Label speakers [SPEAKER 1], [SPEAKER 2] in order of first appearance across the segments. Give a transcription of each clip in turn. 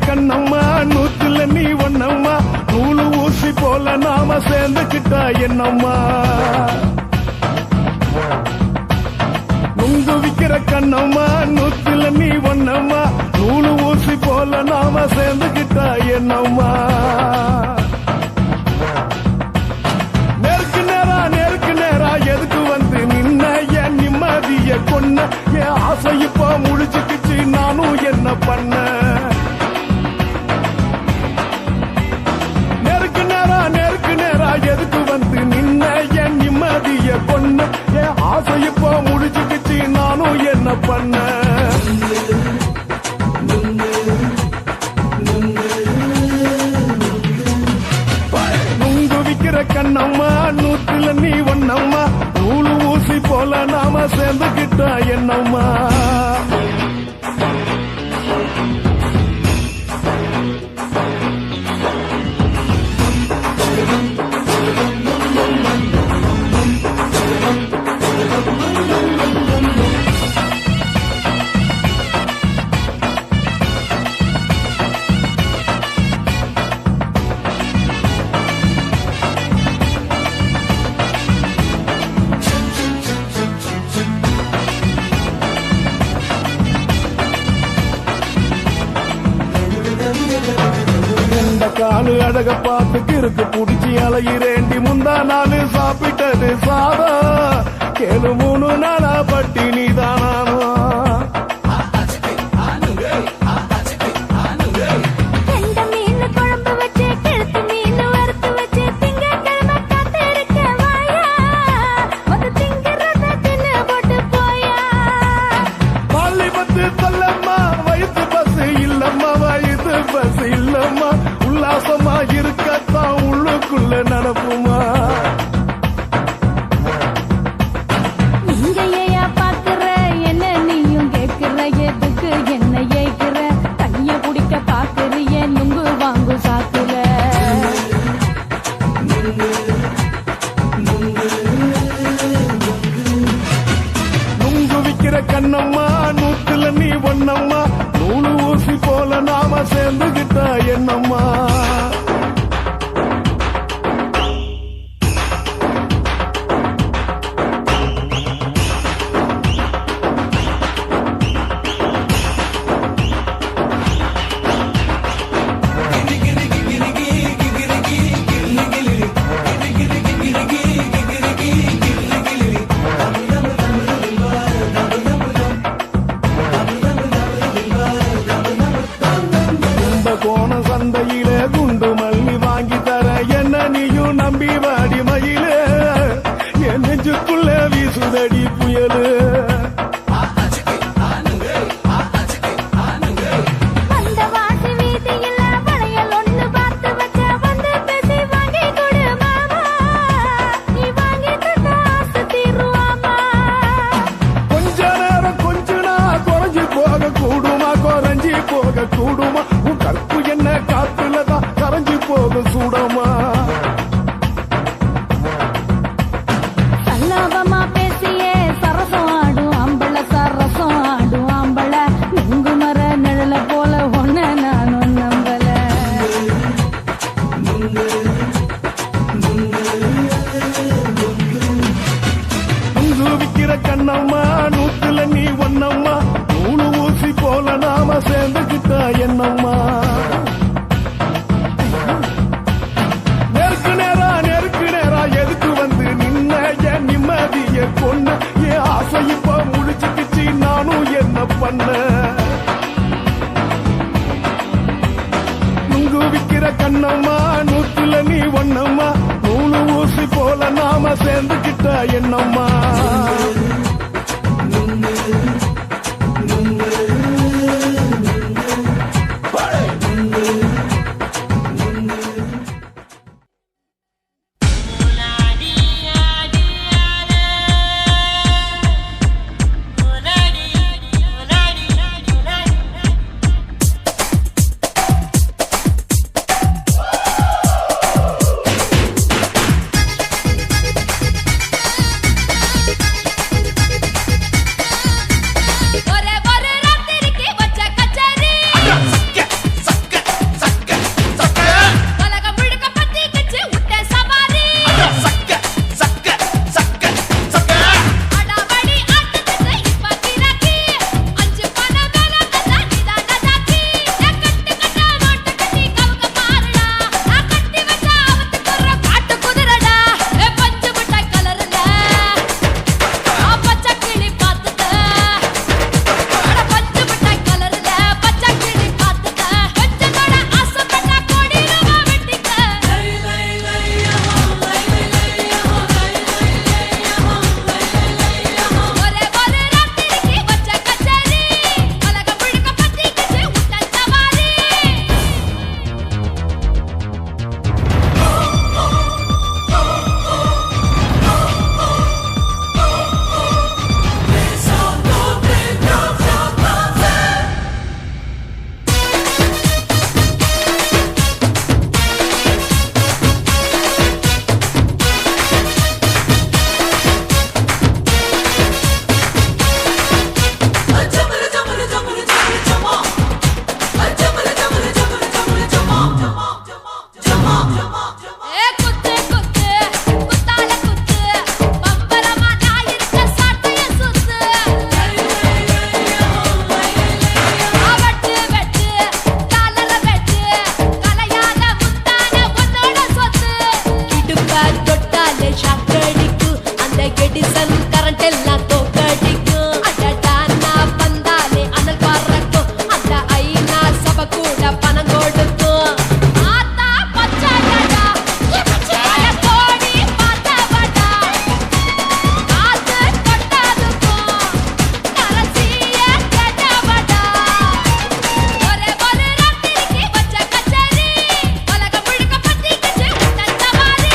[SPEAKER 1] கண்ணம்மா நூத்துல நீ ஒன்னம்மா நூலு ஊசி போல நாம சேர்ந்துக்கிட்டா என்னம்மா நுங்கு விக்கிற கண்ணம்மா நூத்துல நீ ஒன்னம்மா நூலு ஊசி போல நாம சேர்ந்துக்கிட்டா என்னம்மா நேருக்கு நேரா எதுக்கு வந்து நின்ன என் நிம்மதிய கொன்ன என் ஆசை இப்ப முடிச்சுக்கிச்சு நானும் என்ன பண்ண எதுக்கு வந்து நின்ன என் நிம்மதிய கொன்ன என் ஆசை இப்போ முடிச்சுக்கிச்சு நானும் என்ன பண்ண நுங்கு விக்கிற கண்ணம்மா நூத்துல நீ ஒன்னம்மா நூலு ஊசி போல நாம சேர்ந்துக்கிட்டா என்னம்மா காலு அழக பார்த்து கிறுக்கு புடிச்சி அலையிறேண்டி முந்தா நாலு சாப்பிட்டது சாதா கேளு 3 நாளா பட்டினி தானாமா வயிற்று பசு இல்லம்மா வயிற்று பசு இல்லம்மா உல்லாசமா இருக்கத்தான் உள்ளுக்குள்ள நடப்புமா
[SPEAKER 2] நீங்க பாக்குற என்ன நீயும் கேட்கிற எதுக்கு என்ன ஏய்க்கிற தண்ணிய குடிக்க பாக்குறிய நுங்கு வாங்கு சாக்குல
[SPEAKER 1] நுங்கு விக்கிற கண்ணம்மா நூத்துல நீ ஒன்னம்மா நூலு ஊசி போல நாம சேர்ந்துகிட்டா என்னம்மா கோண சந்தையில குண்டு மல்லி வாங்கி தர என்ன நீயும் நம்பி வாடி மயில என் நெஞ்சுக்குள்ள வீசுதடி புயலு கொஞ்ச நேரம் கொஞ்சனா குறைஞ்சு போக கூடுமா குறைஞ்சி போக கூடுமா கற்பு என்ன காத்துலதான் கரைஞ்சு போக சூடமா
[SPEAKER 2] சல்லாபமா பேசியே சரசம் ஆடும் ஆம்பள சரசம் ஆடும் ஆம்பள நுங்கு மர நிழல போல ஒன்ன நானும் நம்பல
[SPEAKER 1] நுங்கு விக்கிற கண்ணம்மா நூத்துல நீ ஒன்னம்மா நூலு ஊசி போல நாம சேர்ந்துக்கிட்டா என்னம்மா நேருக்கு நேரா எதுக்கு வந்து நின்ன என் நிம்மதிய கொன்ன என் ஆசை இப்ப முடிச்சுக்கிச்சு நானும் என்ன பண்ண நுங்கு விக்கிற கண்ணம்மா நூத்துல நீ ஒன்னம்மா நூலு ஊசி போல நாம சேர்ந்துக்கிட்டா என்னம்மா
[SPEAKER 3] எடிசன் கரண்ட் எல்லாம் தோக்கடிக்கும் அடடா நான் வந்தாலே அனல் பறக்கும் அந்த ஐநா சபை கூட பணம் கொடுக்கும் ஆத்தா பச்சைடா பல கோடி பார்த்தவடா காசு கொட்டதுக்கும் கரசிய கேட்டவடா ஒரே ஒரு ராத்திரிக்கு வச்ச கச்சேரி உலகம் முழுக்க பத்திக்கிச்சு உட்டன் சவாரி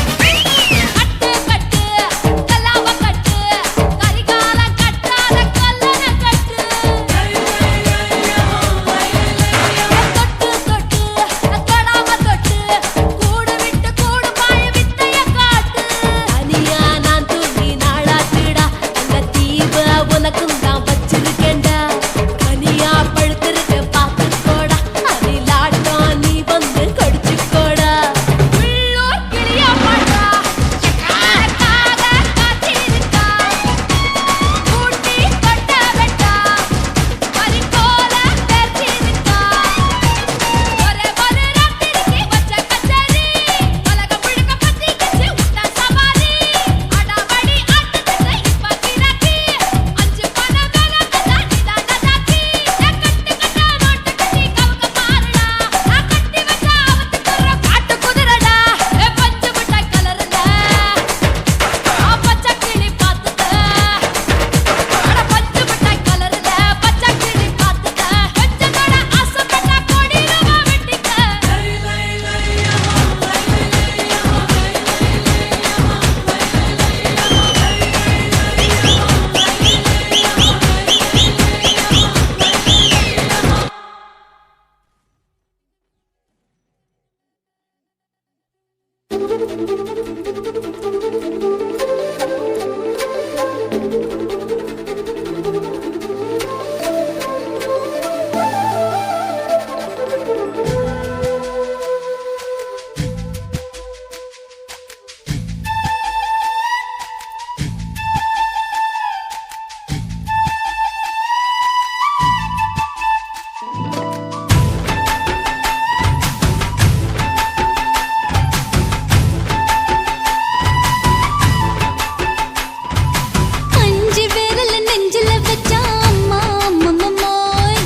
[SPEAKER 3] கட்டு கட்டு கலாவ கட்டு கரிகால கட்டாத கல்லன கட்டு தொட்டு தொட்டு தொடாம தொட்டு கூடு விட்டு கூடு பாய வித்தைய காட்டு தனியா நான் தூங்கி நாளாத்துடா அந்த தீவ உனக்கும் தான் வச்சிருக்கேன்டா தனியா பழுத்திருக்க பார்த்துக்கோடா அதிலாட்டம் நீ வந்து கடிச்சுக்கோடா உள்ளூர் கிளியா பாடுறா எனக்காக காத்திருக்கா கூட்டி கொட்ட வெட்டா பறிக்கோல பேர்த்திருக்கா ஒரே ஒரு ராத்திரிக்கு வச்ச கச்சேரி உலகம் முழுக்க பத்திக்கிச்சு உட்டன் சவாரி அடாவடி ஆட்டத்துக்கு இப்ப கிராக்கி அஞ்சு பண வேலை வந்தா நிதான தாக்கி கட்டு கட்டா நோட்டு கட்டி கவுக்க பாருடா நான் கட்டி வச்ச அவத்துக்குற காட்டு குதிரடா பஞ்சு மிட்டாய் கலருல பச்சை கிளி பார்த்துக்க அட பஞ்சு மிட்டாய் கலருல பச்சை கிளி பார்த்துக்க கொஞ்சம் கூட ஆசைப்பட்டா கொடியில வெட்டிக்க அஞ்சு விரல் நெஞ்சில வச்சா அம்மா அம்மம்மோய்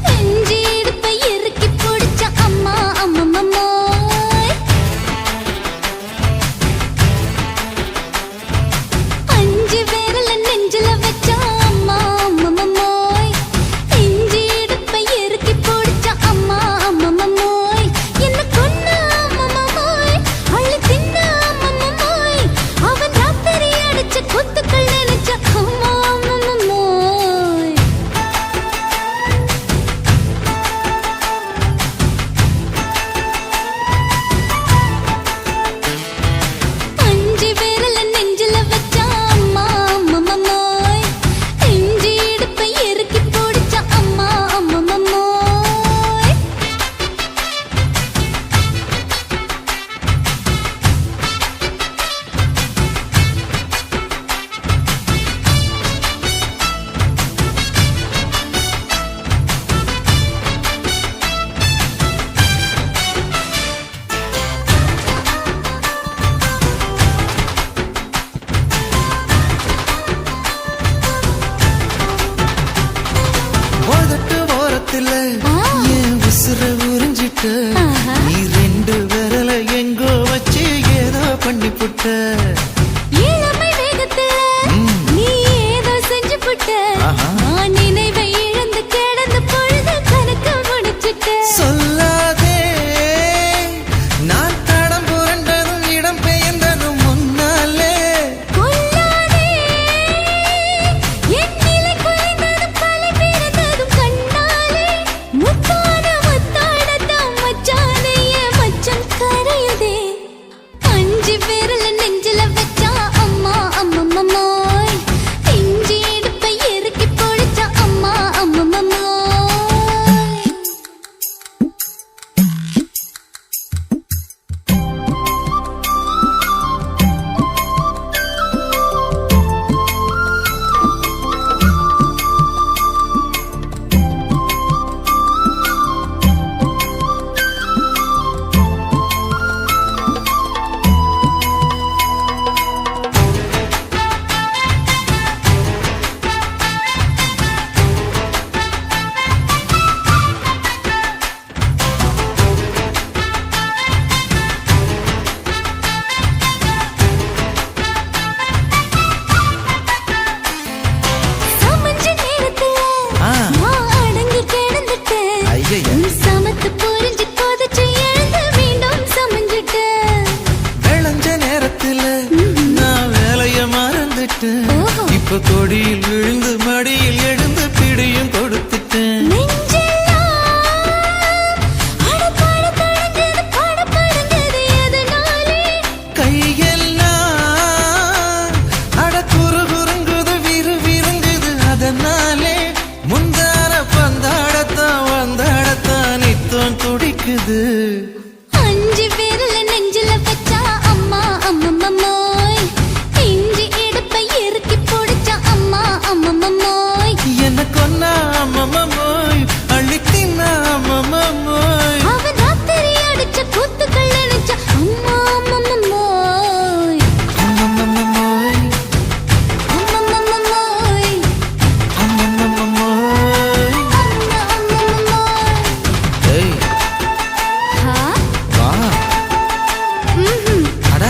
[SPEAKER 3] நெஞ்சி இடுப்பை இறுக்கி பிடிச்ச அம்மா அம்மம்மோய் அஞ்சு விரல் நெஞ்சில வச்சா அம்மா அம்மம்மோய் நெஞ்சி இடுப்பை இறுக்கி பிடிச்ச அம்மா அம்மம்மோய் என்ன கொன்ன அம்மம்மோய் அள்ளி தின்ன அம்மம்மோய் அவன் ராத்திரி அடிச்ச குத்துக்கள் நினைச்ச அம்மா அம்மம்மோய் அஞ்சு விரல் நெஞ்சில வச்சா அம்மா அம்மம்மோய் நெஞ்சி இடுப்பை இறுக்கி பிடிச்ச அம்மா அம்மம்மோய்
[SPEAKER 4] உதட்டு ஓரத்துல என் உசுர உறிஞ்சிட்ட நீ ரெண்டு விரல எங்கோ வச்சு ஏதோ பண்ணி புட்ட
[SPEAKER 2] இளமை வேகத்துல நீ ஏதோ செஞ்சு புட்ட நான் நினைவை இழந்து கிடந்த பொழுது கணக்கு முடிச்சிட்ட
[SPEAKER 4] சொல்லாதே
[SPEAKER 2] கொல்லாதே என் நிலை
[SPEAKER 4] முந்தான பந்தாடத்தான் வந்தாடத்தான் நித்தம் துடிக்குது.
[SPEAKER 3] 5 விரல நெஞ்சில வச்சா அம்மா அம்மம்மோய், இஞ்சி இடுப்பை இறுக்கி பிடிச்சா அம்மா அம்மம்மோய்,
[SPEAKER 4] என்ன கொன்னா அம்மம்மோய், அள்ளி தின்னா அம்மம்மோய்,
[SPEAKER 3] அவன் ராத்திரி அடிச்ச கூத்துக்கள் நினைச்சா அம்மா அம்மம்மோய்,
[SPEAKER 4] அம்மம்மோய்,
[SPEAKER 3] அம்மம்மோய்,
[SPEAKER 4] அம்மம்மோய்.
[SPEAKER 3] அம்மம்மோய்.
[SPEAKER 4] ஏய்
[SPEAKER 3] ஹா?
[SPEAKER 4] வா
[SPEAKER 3] ம்ஹும்.
[SPEAKER 4] அட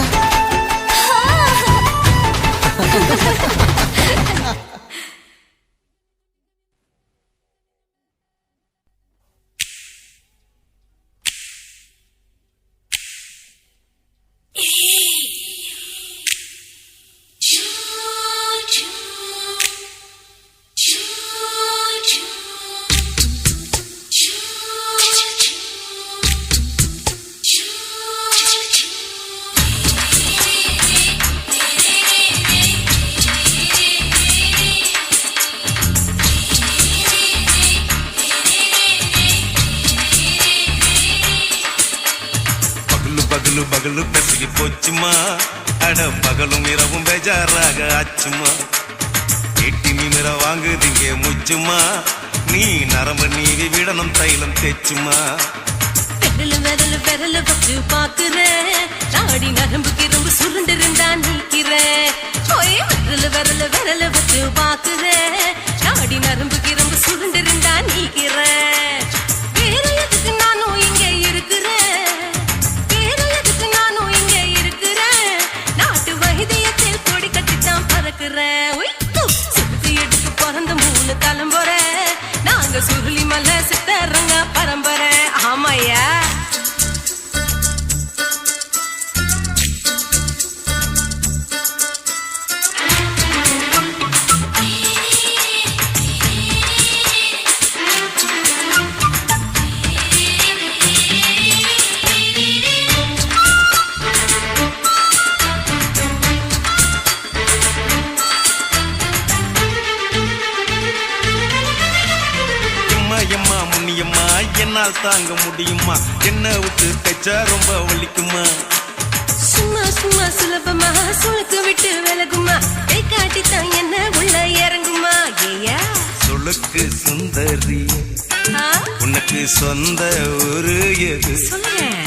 [SPEAKER 5] பகலு பகலு பெசகி போச்சுமா, அட பகலும் இரவும் பேஜாராக ஆச்சுமா, எட்டி நிமிர வாங்குதிங்க முச்சுமா, நீ நரம்பு நீவி விடணும் தைலம் தேச்சுமா.
[SPEAKER 6] விரலு விரலு விரலு வச்சு பாக்குறேன், நாடி நரம்பு கிரம்பு சுருண்டிருந்தா நீக்கிறேன். ஓய் விரலு விரலு விரலு வச்சு பாக்குறேன், நாடி நரம்பு கிரம்பு சுருண்டிருந்தா நீக்கிறேன். வேற எதுக்கு நானும் இங்க இருக்கிறேன், வேற எதுக்கு நானும் இங்க இருக்கிறேன், நாட்டு வைத்தியத்தில் கொடி கட்டித்தான் பறக்கிறேன். ஒய், சுத்தி எடுத்து பிறந்த 3 தலைமுறை, நாங்க சுருளி மலை சித்தரங்க பரம்பரை. ஆமாய்யா.
[SPEAKER 5] எம்மா முன்னியம்மா என்னால் தாங்க முடியுமா, என்ன விட்டு தைச்சா ரொம்ப வலிக்குமா.
[SPEAKER 6] சும்மா சும்மா சுலபமா சுளுக்கு விட்டு விலகுமா, கை காட்டித்தான் என்ன உள்ள இறங்குமா. ஏயா
[SPEAKER 5] சொலுக்கு சுந்தரி உனக்கு சொந்த ஊரு எது,
[SPEAKER 6] சொல்றேன்.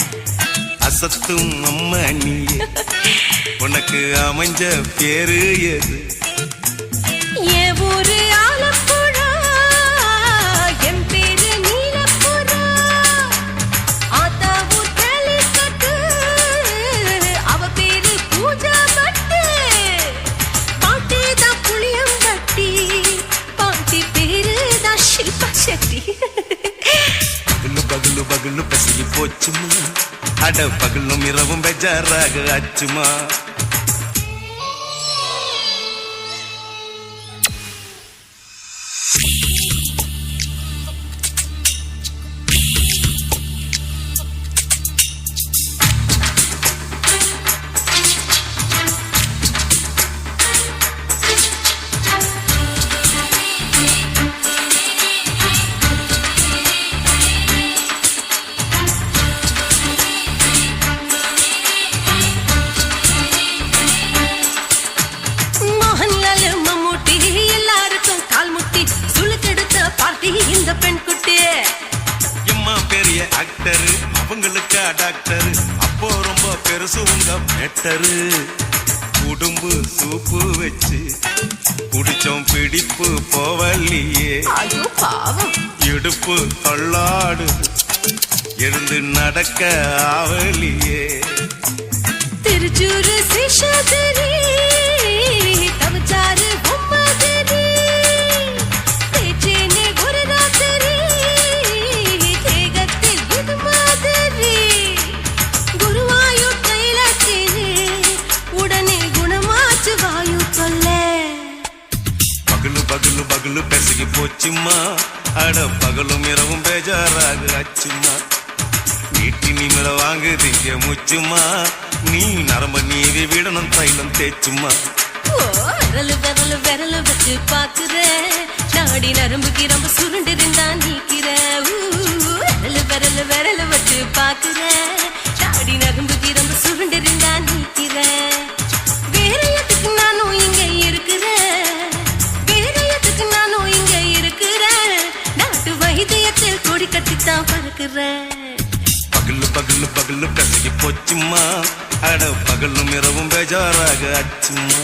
[SPEAKER 5] அசத்தும் அம்மா நீ உனக்கு அமைஞ்ச பேரு எது.
[SPEAKER 6] என் ஊரு ஆலப்புழா, என் பேரு நீலப்புறா, ஆத்தா ஊர் கேலிக்கட்டு, அவ பேரு பூஜா பட்டு, பாட்டி தான் புளியம்பட்டி, பாட்டி பேரு தான் ஷில்பா செட்டி.
[SPEAKER 5] பகலு பகலு பகலு பசகி போச்சுமா, அட பகலும் இரவும் பெஜாராக ஆச்சுமா.
[SPEAKER 6] மோகன்லால் மம்மூட்டி எல்லாருக்கும் கால் முட்டி சுளுக்கெடுத்த பார்ட்டி இந்த பெண் குட்டி.
[SPEAKER 5] எம்மா பெரிய ஆக்டரு அவங்களுக்கா டாக்டரு, அப்போ ரொம்ப பெருசு உங்க மேட்டரு. குடும்பு சூப்பு வச்சு குடிச்சோம் பிடிப்பு போவல்லையே,
[SPEAKER 6] ஐயோ பாவம்.
[SPEAKER 5] இடுப்பு தள்ளாடு எழுந்து நடக்க ஆவலியே.
[SPEAKER 6] திருச்சூரு சேஷாதிரி, தவச்சாரு பொம்மாதிரி, தேச்சேனே ஒரு ராத்திரி, தேகத்தில் இது மாதிரி, குருவாயூர் தைலத்திரி, உடனே குணமாச்சு வாயு சொல்ல.
[SPEAKER 5] பகலு பகலு பகலு பெசகி போச்சுமா, அட பகலும் இரவும் பேஜாராக ஆச்சுமா, வீட்டி நிமிர வாங்குதிங்க முச்சுமா, நீ நரம்ப நீவி விடணும் தைலம் தேச்சுமா.
[SPEAKER 6] ஓ விரலு விரலு விரலு வச்சு பாக்குறேன், நாடி நரம்பு கிரம்பு சுருண்டிருந்தா நீக்கிற விரல விரல விரல வச்சு பாக்குற நாடி நரம்பு கிரம்பு சுருண்டிருந்தா நீக்கிற வேற எதுக்கு நானும் இங்க இருக்கிறேன் வேற எதுக்கு நானும் இங்க இருக்கிறேன் நாட்டு வைத்தியத்தில் கொடி கட்டித்தான் பறக்கிறேன்
[SPEAKER 5] பகலு பகலு பகலு கசகி போச்சுமா அட பகலும் இரவும் பேஜாராக அச்சுமா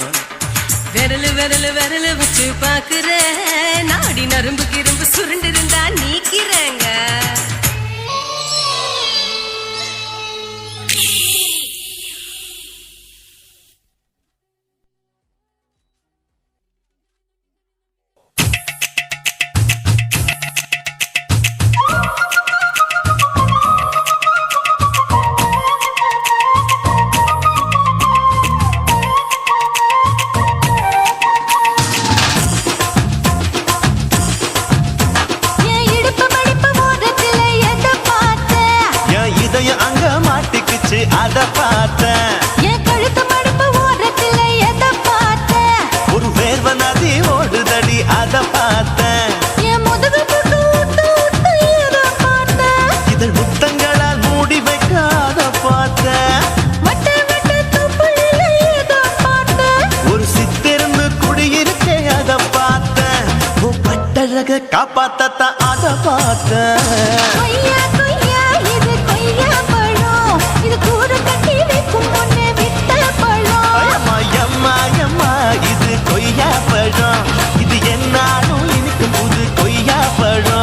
[SPEAKER 6] விரல விரல விரல வச்சு பாக்குற நாடி நரம்பு கிரம்பு சுருண்டிருந்தா நீக்கிறேங்க
[SPEAKER 7] அத பார்த்தேன்
[SPEAKER 2] என் கழுத்து மடிப்பு ஓரத்துல எதை பார்த்தேன்
[SPEAKER 7] ஒரு வேர்வ நதி ஓடுதடி அத பார்த்தேன்
[SPEAKER 2] என் முதுகு புட்டு ஊத்து ஊத்து எதை பார்த்தேன்
[SPEAKER 7] இதழ் முத்தங்களால் மூடி வைக்க அத பார்த்தேன்
[SPEAKER 2] வட்ட வட்ட துப்புளில எதை பார்த்தேன்
[SPEAKER 7] ஒரு சித்திருந்து குடியிருக்கே அத பார்த்தேன் உன் பட்டழக காப்பாத்தத்தான் அத பார்த்தேன்
[SPEAKER 2] கொய்யா கொய்யா இது கொய்யா பழம் இது கூட கட்டி வைக்கும் முன்னே விட்ட பழம்
[SPEAKER 7] அம்மா எம்மா எம்மா இது கொய்யா பழம் இது என்னாலும் இனிக்கும் புது கொய்யா பழம்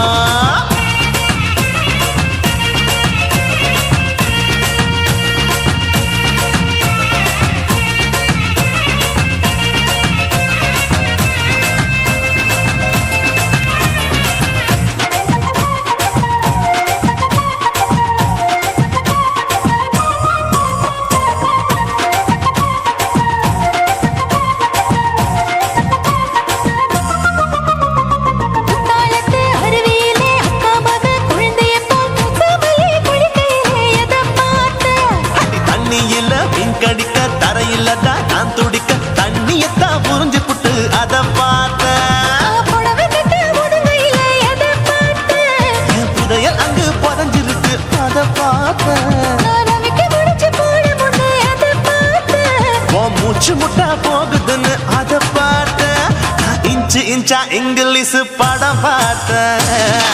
[SPEAKER 2] குத்தாலத்து அருவியிலே அக்கா மக குழந்தைய போல் முகமலே குளிக்கையிலே எதை பார்த்தேன்
[SPEAKER 7] அடி தண்ணியில மீன் கடிக்க தரையில தான் நான் துடிக்க தண்ணியத்தான் புரிஞ்சு புட்டு அத பார்த்தேன்
[SPEAKER 2] புடவை கட்டு முதுகையிலே எதை பார்த்தேன்
[SPEAKER 7] என் புதையல் அங்கு புதஞ்சிருக்கு அத பார்த்தேன்
[SPEAKER 2] நான் ரவிக்கு முடிச்சு போட முன்னே எதை பார்த்தேன்
[SPEAKER 7] உன் மூச்சு முட்டா போகுதுன்னு அத பார்த்தேன் நான் இன்ச்சு இன்ச்சா இங்கிலீஷ் படம் பார்த்தேன்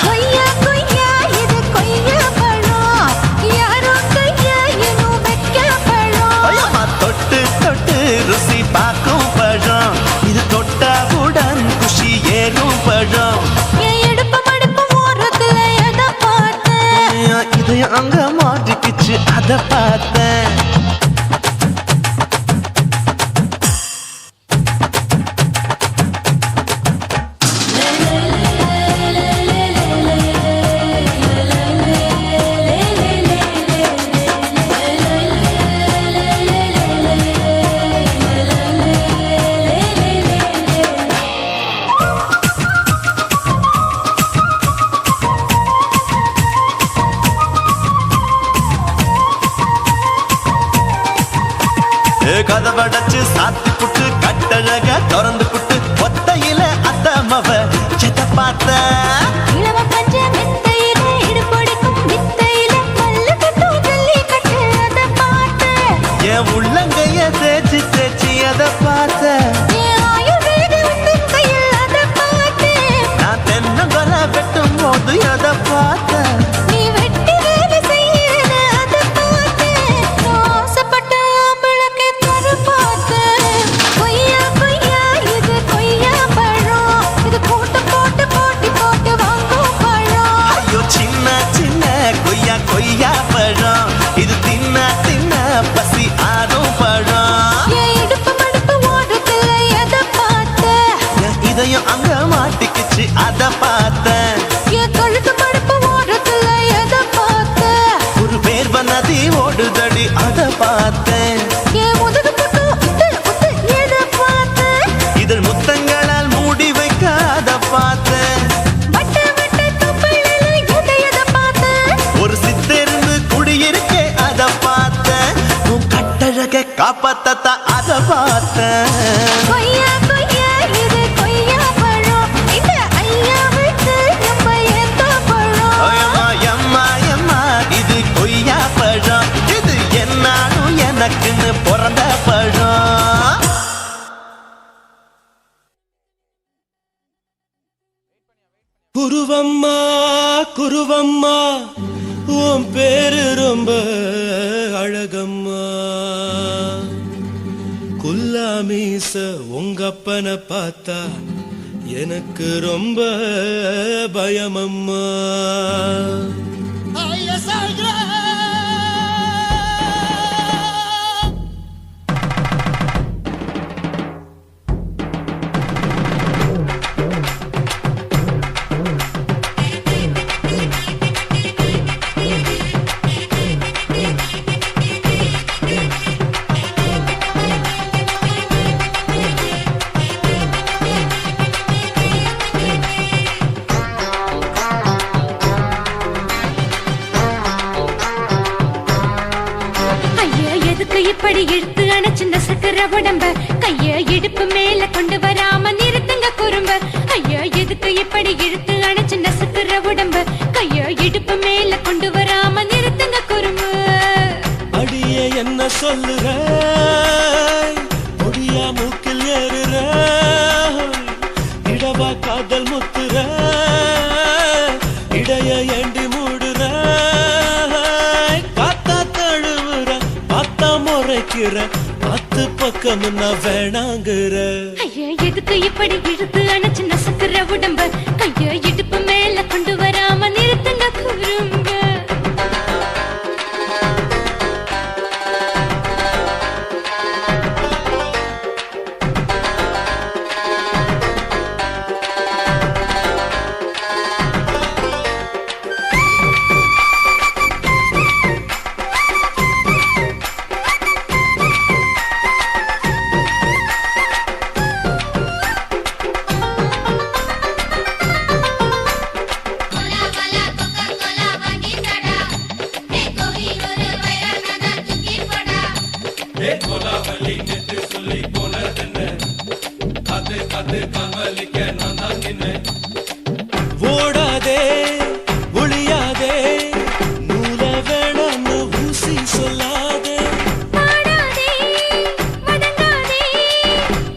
[SPEAKER 2] கொய்யா கொய்யா இது கொய்யா பழம் யாரோ கையா இன்னும் வைக்க பழம்
[SPEAKER 7] ஐயம்மா தொட்டு தொட்டு ருசி பார்க்கும் பழம் இது தொட்டாவுடன் குஷி ஏறும் பழம்
[SPEAKER 2] என் இடுப்பு மடிப்பு ஓரத்துல எதை பார்த்தேன்
[SPEAKER 7] என் இதயம் அங்க மாட்டிக்கிச்சு அத பார்த்தேன் கதவடைச்சு சாத்தி புட்டு கட்டழக திறந்து புட்டு ஒத்தையில அத்தமவ செத்த பார்த்த
[SPEAKER 2] இளவ பஞ்ச மெத்தையிலே இடுப்பொடிக்கும் வித்தையிலே மல்லு கட்டும் ஜல்லி கட்டு அதை பார்த்தேன்
[SPEAKER 7] என் உள்ளங்கைய தேய்ச்சி தேய்ச்சி அத பார்த்த
[SPEAKER 2] என் ஆயுர்வேத உந்தன் கையில் அதை பார்த்தேன்
[SPEAKER 7] நான் தென்னங்கொலை வெட்டும் போது அத பார்த்த
[SPEAKER 2] நீ வெட்டி வேலை செய்யறது அதை பார்த்தேன் நான் ஆசைப்பட்ட ஆம்பளுக்கு தர பார்த்தேன் கொய்யா கொய்யா இது கொய்யா பழம் இது போட்டு போட்டு போட்டி போட்டு வாங்கும் பழம்
[SPEAKER 7] ஐயோ சின்ன சின்ன கொய்யா கொய்யா பழம் இது தின்ன தின்ன பசி ஆறும் பழம்
[SPEAKER 2] என் இடுப்பு மடிப்பு ஓரத்துல எதை பார்த்தேன்
[SPEAKER 7] என் இதயம் அங்க மாட்டிக்கிச்சு அத பார்த்தேன்
[SPEAKER 2] என் கழுத்து மடிப்பு ஓரத்துல எதை பார்த்தேன்
[SPEAKER 7] ஒரு வேர்வ நதி ஓடுதடி அத பார்த்தேன்
[SPEAKER 2] என் முதுகு புட்டு உத்து உத்து எதை பார்த்தேன்
[SPEAKER 7] இதழ் முத்தங்களால் மூடி வைக்க அத பார்த்தேன்
[SPEAKER 2] வட்ட வட்ட துப்புளில எதை பார்த்தேன்
[SPEAKER 7] ஒரு சித்திருந்து குடியிருக்கே அத பார்த்தேன் உன் கட்டழக காப்பாத்தத்தான் அத பார்த்தேன்
[SPEAKER 2] கொய்யா கொய்யா இது கொய்யா பழம் இந்த
[SPEAKER 8] குருவம்மா குருவம்மா உன் பேரு ரொம்ப அழகம்மா குல்லாமீச உங்க அப்பனை பார்த்தா எனக்கு ரொம்ப பயமம்மா
[SPEAKER 2] இப்படி இழுத்து அணைச்சிருந்த சக்கர உடம்ப கைய இடுப்பு மேல கொண்டு வராம நிறுத்துங்க குறும்ப ஐயா எதுக்கு இப்படி இழுத்து அணைச்சிருந்த சக்கர உடம்ப கைய இடுப்பு மேல கொண்டு வராம நிறுத்துங்க குறும்பு
[SPEAKER 8] அடியே என்ன சொல்லுற முடியா மூக்கில் ஏறுற இடவா காதல் முத்துற இடைய ஏண்டி மூடுற காத்தா தழுவுற பார்த்தா முறைக்கிற பத்து பக்கம் நான் வேணாங்குற
[SPEAKER 2] ஐயா எதுக்கு இப்படி இழுத்து அணைச்சு நசுக்குற உடம்ப கைய இடுப்பு மேல கொண்டு வராம நிறுத்துங்க குறும்ப
[SPEAKER 8] ஓடாதே ஒளியாதே நூல வேணான்னு ஊசி சொல்லாதே
[SPEAKER 2] பாடாதே வதங்காதே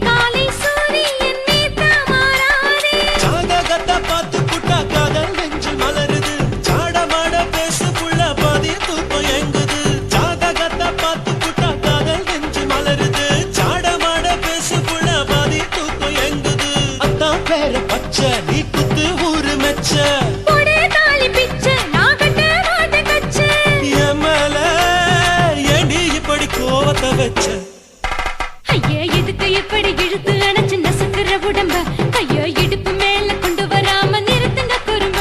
[SPEAKER 2] காலை சூரியன் மீதா மாறாதே
[SPEAKER 8] ஜாதகத்தை பார்த்து புட்டா காதல் நெஞ்சு மலருது சாடமாட பேசு புள்ள பாதி தூக்கம் எங்குது ஜாதகத்தை பார்த்து புட்டா காதல் நெஞ்சு மலருது சாடமாட பேசு புள்ள பாதி தூக்கம் எங்குது அத்தான் பேர பச்சை நீ குத்து ஊரு மெச்ச
[SPEAKER 2] போடே தாலி பிச்சை நான் கட்ட மாட்டேன் கச்சை
[SPEAKER 8] எமல ஏண்டி இப்படி கோவத்தை வச்ச
[SPEAKER 2] ஐயா எதுக்கு இப்படி இழுத்து அணைச்சு நசுக்குற உடம்ப கைய இடுப்பு மேல கொண்டு வராம நிறுத்துங்க குறும்ப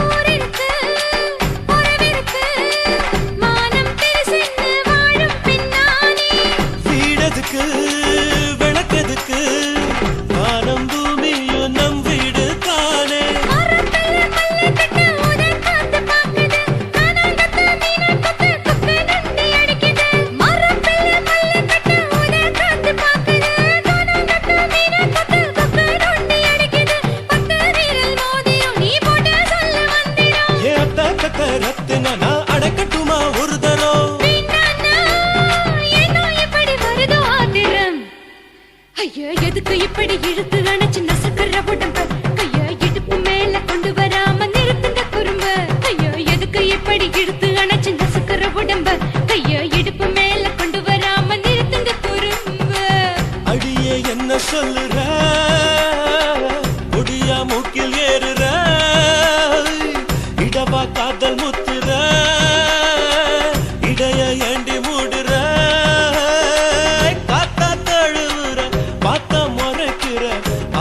[SPEAKER 2] ஊரிருக்கு உறவிருக்கு மானம் பெருசென்னு வாழும் பெண்ணானே
[SPEAKER 8] வீடதுக்கு விளக்கதுக்கு வானம் பூமியும் நம் வீடு தானே
[SPEAKER 2] மரத்துல மல்லி கட்டு உதர் காத்து பாக்குது கானாங்கத்து மீனாங்கத்து குக்கு நண்டி அடிக்குது மரத்துல மல்லி கட்டு உதர் காத்து பாக்குது கானாங்கத்து மீனாங்கத்து குக்கு நண்டி அடிக்குது பத்து வீரல் மோதியும் நீ போட்டு சொல்ல வந்திடும்
[SPEAKER 8] ஏ அத்த கத்த ரத்தின நான் அடக்கட்டுமா ஒரு தரம்
[SPEAKER 2] வீணானா ஏனோ இப்படி வருதோ ஆத்திரம் ஐயா எதுக்கு இப்படி இழுத்து அணைச்சு நசுக்குற உடம்ப கைய இடுப்பு மேல கொண்டு வராம நிறுத்துங்க குறும்ப ஐயா எதுக்கு இப்படி இழுத்து அணைச்சு நசுக்குற உடம்ப கைய இடுப்பு மேல கொண்டு வராம நிறுத்துங்க குறும்ப
[SPEAKER 8] அடியே என்ன சொல்லுற முடியா மூக்கில் ஏறுற இடவா காதல் முத்துற இடைய ஏண்டி மூடுற காத்தா தழுவுற பார்த்தா முறைக்கிற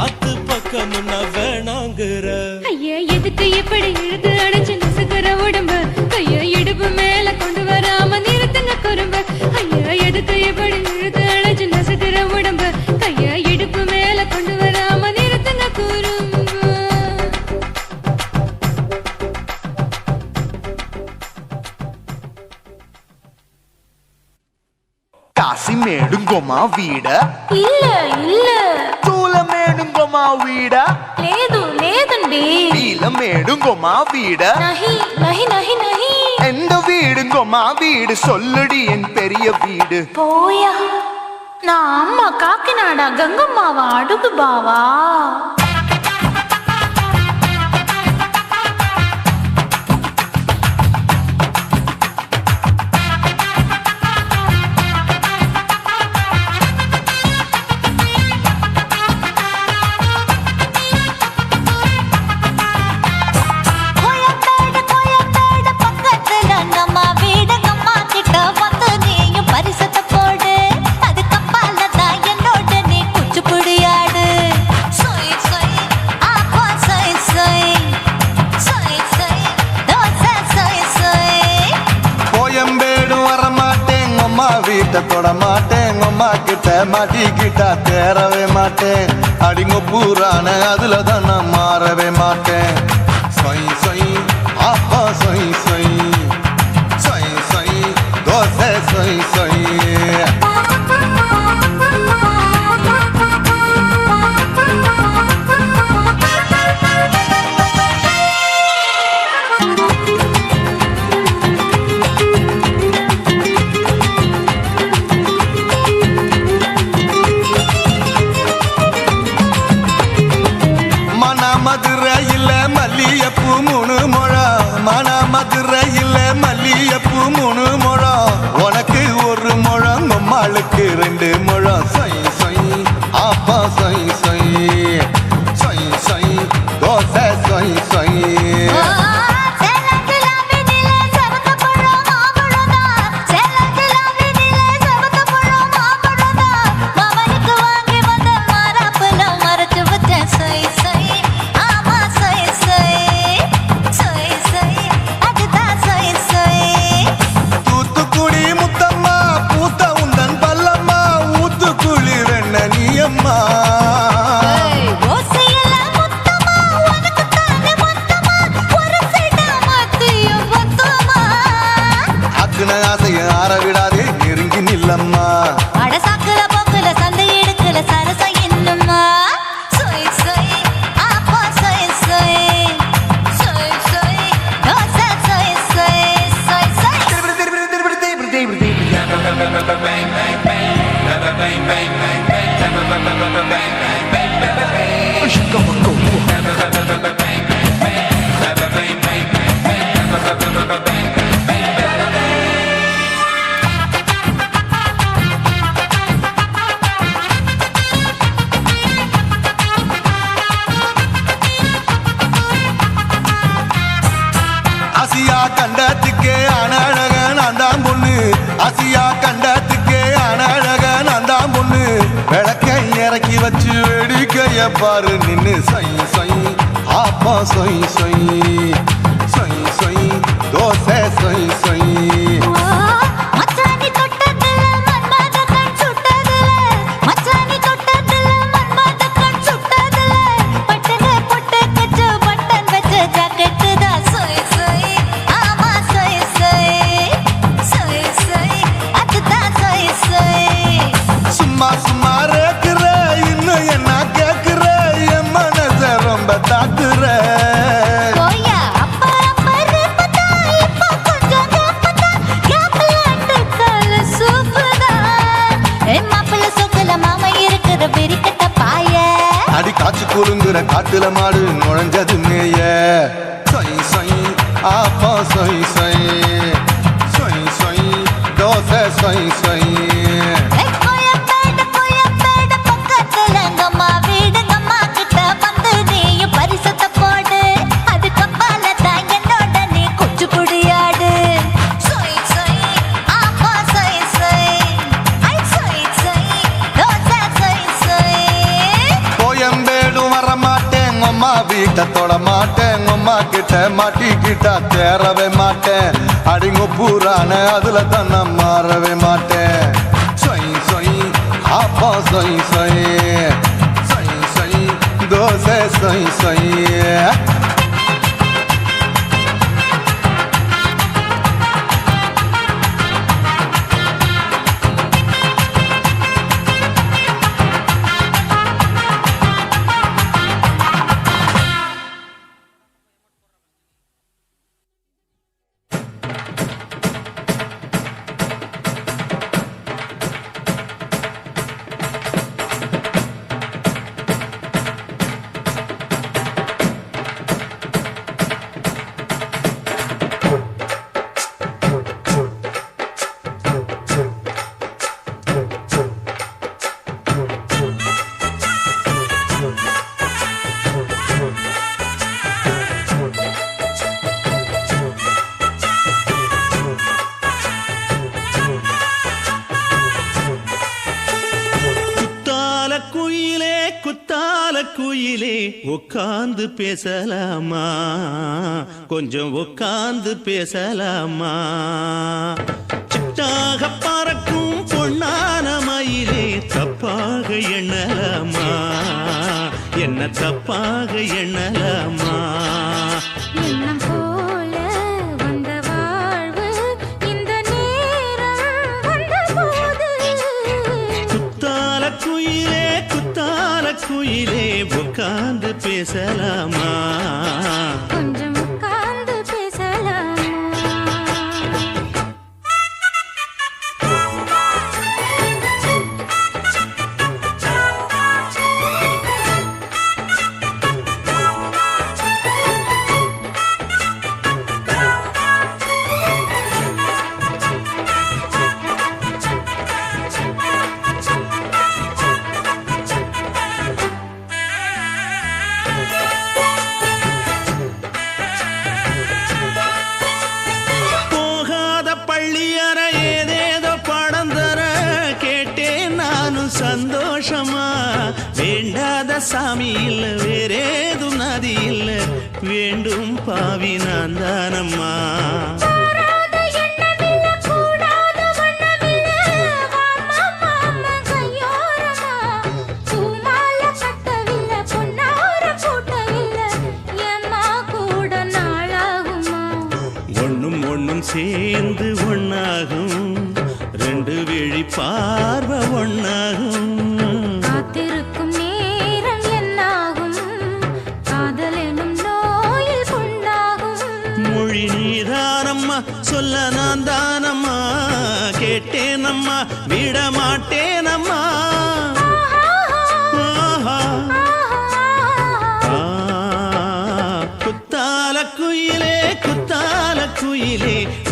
[SPEAKER 8] ஆத்து பக்கம் நான் வேணாங்குற
[SPEAKER 2] ஐயா எதுக்கு இப்படி இழுத்து அணைச்சு நசுக்குற உடம்ப கைய இடுப்பு மேல கொண்டு வராம நிறுத்துங்க குறும்ப ஐயா எதுக்கு இப்படி இழுத்து அணைச்சு நசுக்குற உடம்ப கைய
[SPEAKER 7] మేడుంగొమా వీడ
[SPEAKER 2] இல்ல இல்ல
[SPEAKER 7] తూల మేడుంగొమా వీడ
[SPEAKER 2] లేదు లేదండి
[SPEAKER 7] నీల మేడుంగొమా వీడ
[SPEAKER 2] நஹி நஹி நஹி நஹி
[SPEAKER 7] எந்த வீடுங்கொமா வீடு சொல்லுடி என் பெரிய வீடு
[SPEAKER 2] போயா நான் அம்மா காக்கிநாடா கங்கம்மாவா அடுகு பாவா
[SPEAKER 9] தொட மாட்டேன் அம்மா கிட்ட மாட்டிக்கிட்டா தேரவே மாட்டேன் அடிங்க பூரான அதுல தான் நான் மாறவே மாட்டேன் சொய் சொய் அப்பா சொய் சொய் சொய் சொய் தோசை சொய் சொய் மதுரையில் மல்லியப்பூ 3 முழம் மன மதுரையில் மல்லியப்பூ 3 முழம் உனக்கு 1 முழம் நம்மளுக்கு 2 முழம் சொய் சொய் அப்பா சொய் சொய் சொய் சொய் தோசை சொய் சொய் ஆசியா கண்டத்துக்கே அனழக நான் தான் பொண்ணு விளக்கை இறக்கி வச்சு வேடிக்கைய பாரு நின்னு சொய் சொய் ஆப்பா சொய் சொய் சொய் சொய் தோசை சொய் சொய் காச்சு குறுங்குற காட்டுல மாடு நுழைஞ்சது மேய சொய் சொய் ஆப்பா சொய் சொய் சொய் சொய் தோசை சொய் சொய் வீட்டை தொட மாட்டேன் அம்மா கிட்ட மாட்டிக்கிட்டா தேரவே மாட்டேன் அடிங்க பூரான அதுல தான் நான் மாறவே மாட்டேன் சொய் சொய் அப்பா சொய் சொய் சொய் சொய் தோசை சொய் சொய்
[SPEAKER 8] குயிலே குத்தால குயிலே உட்கார்ந்து பேசலாமா கொஞ்சம் உட்கார்ந்து பேசலாமா சிட்டாக பறக்கும் பொன்னான மயிலே தப்பாக எண்ணலாமா என்ன தப்பாக எண்ணலாமா
[SPEAKER 2] எண்ணம் போல வந்த வாழ்வு இந்த நேரம் வந்தபோது
[SPEAKER 8] குத்தால குயிலே உட்கார்ந்து பேசலாமா
[SPEAKER 2] கொஞ்சம் உட்கார்ந்து பேசலாமா
[SPEAKER 8] போகாத பள்ளியற ஏதேதோ பாடம் தர கேட்டேன் நானும் சந்தோஷமா வேண்டாத சாமி இல்ல வேறேதும் நதி இல்ல வேண்டும் பாவி நான் தானம்மா
[SPEAKER 2] கூடாத எண்ணமில்ல கூடாத வண்ணமில்ல வாமா மாமா கையோரமா பூமால கட்டவில்லை பொன்னார கூட்டவில்லை ஏம்மா கூட நாளாகுமா
[SPEAKER 8] ஒண்ணும் சேர்ந்து ஒண்ணாகும் ரெண்டு விழி பார்வை ஒண்ணாகும்
[SPEAKER 2] காத்திருக்கும் நேரம் என்னாகும் காதல் எனும் நோயில் புண்ணாகும்
[SPEAKER 8] மொழி நீதானம்மா சொல்ல நான் தானம்மா கேட்டேனம்மா விட மாட்டேனம்மா ஆஹா. ஆ, குத்தால குயிலே